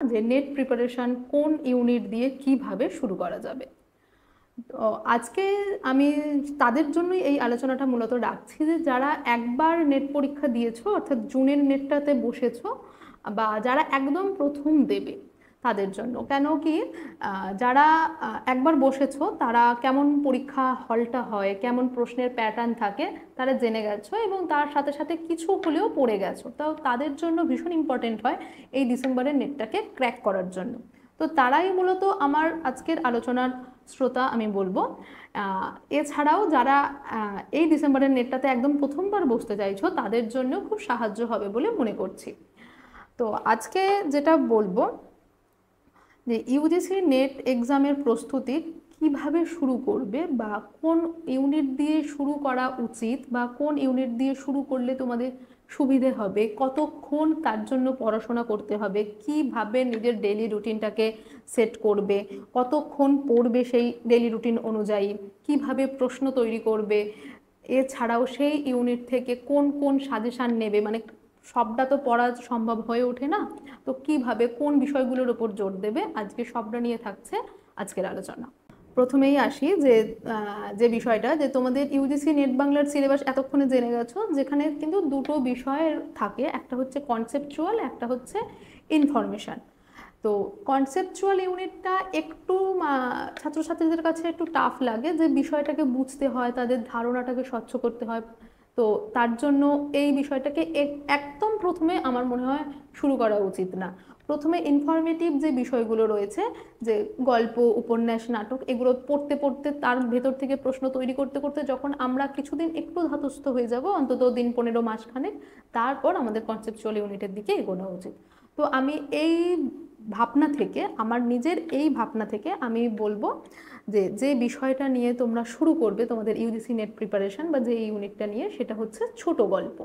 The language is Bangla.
যে নেট প্রিপারেশন কোন ইউনিট দিয়ে কিভাবে শুরু করা যাবে। তো আজকে আমি তাদের জন্যই এই আলোচনাটা মূলত রাখছি যে যারা একবার নেট পরীক্ষা দিয়েছো, অর্থাৎ জুনের নেটটাতে বসেছো, বা যারা একদম প্রথম দেবে তাদের জন্য। কেন কি যারা একবার বসেছো তারা কেমন পরীক্ষা হলটা হয়, কেমন প্রশ্নের প্যাটার্ন থাকে তারা জেনে গেছো, এবং তার সাথে সাথে কিছু হলেও পড়ে গেছো, তাও তাদের জন্য ভীষণ ইম্পর্টেন্ট হয় এই ডিসেম্বরের নেটটাকে ক্র্যাক করার জন্য। তো তারাই মূলত আমার আজকের আলোচনার শ্রোতা আমি বলবো। এছাড়াও যারা এই ডিসেম্বরের নেটটাতে একদম প্রথমবার বসতে চাইছো তাদের জন্য খুব সাহায্য হবে বলে মনে করছি। তো আজকে যেটা বলবো যে ইউজিসি নেট এক্সামের প্রস্তুতি কিভাবে শুরু করবে, বা কোন ইউনিট দিয়ে শুরু করা উচিত, বা কোন ইউনিট দিয়ে শুরু করলে তোমাদের সুবিধে হবে, কতক্ষণ তার জন্য পড়াশোনা করতে হবে, কিভাবে নিজের ডেইলি রুটিনটাকে সেট করবে, কতক্ষণ পড়বে সেই ডেইলি রুটিন অনুযায়ী, কিভাবে প্রশ্ন তৈরি করবে, এছাড়াও সেই ইউনিট থেকে কোন কোন সাজেশান নেবে, মানে সবটা তো পড়া সম্ভব হয়ে ওঠে না, তো কিভাবে কোন বিষয়গুলোর উপর জোর দেবে, আজকে সবটা নিয়ে থাকছে আজকের আলোচনা। প্রথমেই আসি যে যে বিষয়টা, যে তোমাদের ইউজিসি নেট বাংলার সিলেবাস এতক্ষণে জেনে গেছো, যেখানে কিন্তু দুটো বিষয় থাকে, একটা হচ্ছে কনসেপচুয়াল, একটা হচ্ছে ইনফরমেশন। তো কনসেপচুয়াল ইউনিটটা একটু ছাত্রছাত্রীদের কাছে একটু টাফ লাগে, যে বিষয়টাকে বুঝতে হয়, তাদের ধারণাটাকে স্বচ্ছ করতে হয়। তো তার জন্য এই বিষয়টাকে একদম প্রথমে আমার মনে হয় শুরু করা উচিত না। প্রথমে ইনফরমেটিভ যে বিষয়গুলো রয়েছে, যে গল্প, উপন্যাস, নাটক, এগুলো পড়তে পড়তে তার ভেতর থেকে প্রশ্ন তৈরি করতে করতে যখন আমরা কিছুদিন একটু ধাতস্থ হয়ে যাব, অন্তত দিন 15 মাসখানেক, তারপর আমাদের কনসেপচুয়াল ইউনিটের দিকে এগোনো উচিত। তো আমি এই ভাবনা থেকে, আমার নিজের এই ভাবনা থেকে আমি বলবো যে যে বিষয়টা নিয়ে তোমরা শুরু করবে তোমাদের ইউজিসি নেট প্রিপারেশন, বা যে ইউনিটটা নিয়ে, সেটা হচ্ছে ছোট গল্প।